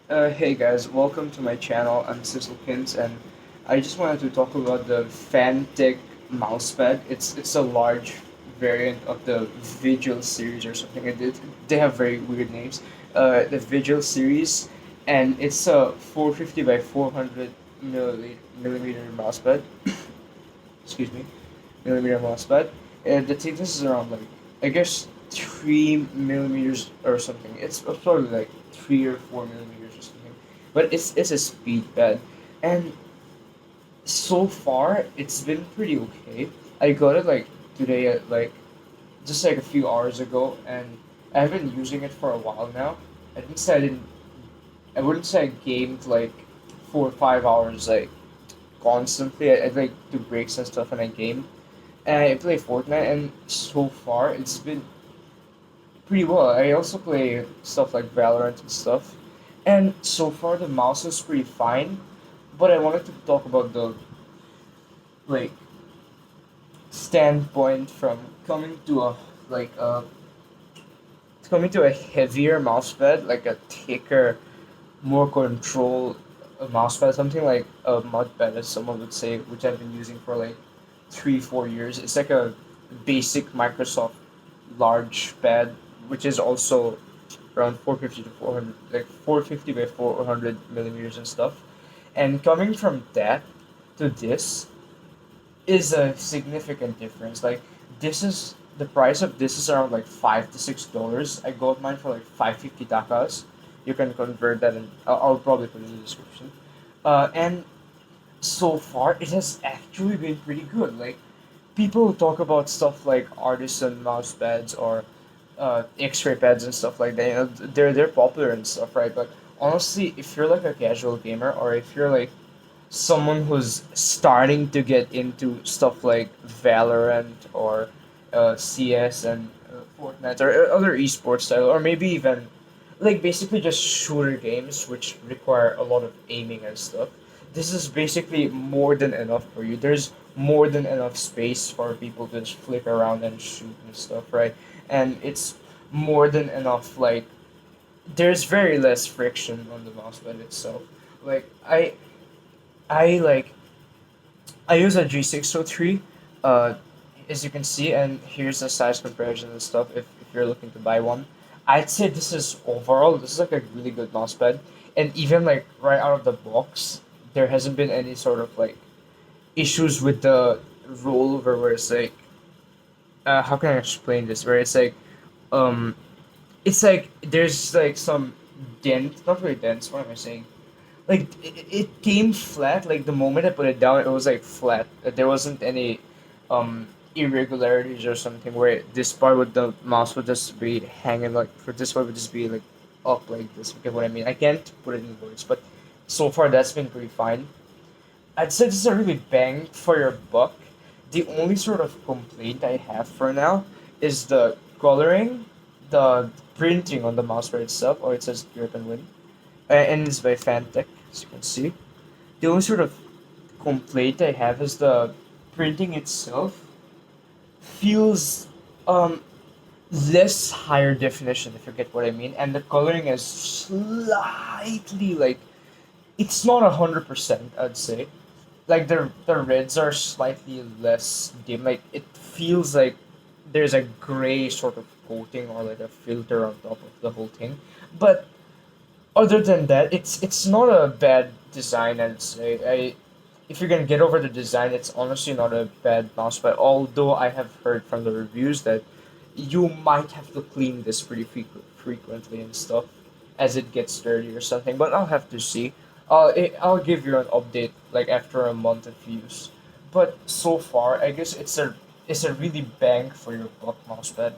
Hey guys, welcome to my channel. I'm Sizlekins, and I just wanted to talk about the Fantech mousepad. It's a large variant of the Vigil series or something. They have very weird names. The Vigil series, and it's a 450 by 400 millimeter mousepad. Excuse me, millimeter mousepad. And the thickness is around like I guess 3 millimeters or something. It's probably like 3 or 4 millimeters or something. But it's a speed pad, and so far it's been pretty okay. I got it like today at like just like a few hours ago, and I've been using it for a while now. I didn't say I didn't. I wouldn't say I gamed like 4 or 5 hours like constantly. I like do breaks and stuff, and I game. And I play Fortnite, and so far it's been pretty well. I also play stuff like Valorant and stuff, and so far the mouse is pretty fine. But I wanted to talk about the like standpoint from coming to a like coming to a heavier mousepad, like a thicker, more control mousepad, something like a mudpad, as someone would say, which I've been using for like 3 4 years. It's like a basic Microsoft large pad, which is also around 450 to 400, like 450 by 400 millimeters and stuff. And coming from that to this is a significant difference. Like this is the price of this is around like $5 to $6. I got mine for like 550 takas. You can convert that, and I'll probably put it in the description. And so far, it has actually been pretty good. Like people talk about stuff like artisan mouse pads or X-ray pads and stuff like that. You know, they're popular and stuff, right? But honestly, if you're like a casual gamer, or if you're like someone who's starting to get into stuff like Valorant or CS and Fortnite or other esports style, or maybe even like basically just shooter games which require a lot of aiming and stuff. This is basically more than enough for you. There's more than enough space for people to just flick around and shoot and stuff, right? And it's more than enough. Like there's very less friction on the mousepad itself. Like I like I use a G603, uh, as you can see, and here's the size comparison and stuff. If you're looking to buy one, I'd say this is like a really good mousepad, and even like right out of the box, there hasn't been any sort of like issues with the rollover where it's like, how can I explain this? Where um, it's like there's like some dent, not really dents. What am I saying? Like it came flat. Like the moment I put it down, it was like flat. There wasn't any irregularities or something where this part with the mouse would just be hanging, like for this part would just be like up like this. You get what I mean? I can't put it in words, but so far that's been pretty fine. I'd say this is a really bang for your buck. The only sort of complaint I have for now is the coloring, the printing on the mousepad itself, or it says grip and win, and it's by Fantech, as you can see. The only sort of complaint I have is the printing itself feels less higher definition, if you get what I mean, and the coloring is slightly like it's not 100%, I'd say. Like the reds are slightly less dim. Like it feels like there's a gray sort of coating or like a filter on top of the whole thing. But other than that, it's not a bad design. I'd say if you're gonna get over the design, it's honestly not a bad mousepad. Although I have heard from the reviews that you might have to clean this pretty frequently and stuff as it gets dirty or something. But I'll have to see. I'll give you an update like after a month of use. But so far, I guess it's a really bang for your buck mousepad,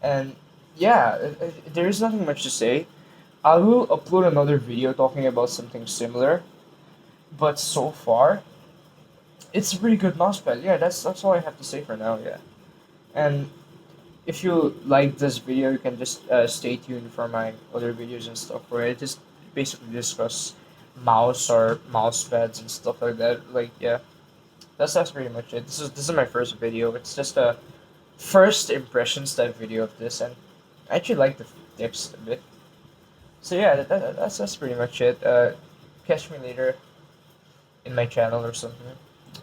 and yeah, there is nothing much to say. I will upload another video talking about something similar, but so far, it's a pretty good mousepad. Yeah, that's all I have to say for now. Yeah, and if you like this video, you can just stay tuned for my other videos and stuff where I just basically discuss mouse or mouse pads and stuff like that. Like yeah, that's pretty much it. This is my first video. It's just a first impressions type video of this, and I actually like the tips a bit. So yeah, that's pretty much it. Catch me later in my channel or something,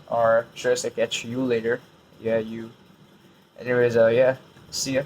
or should I say catch you later? Yeah, you. Anyways, yeah. See ya.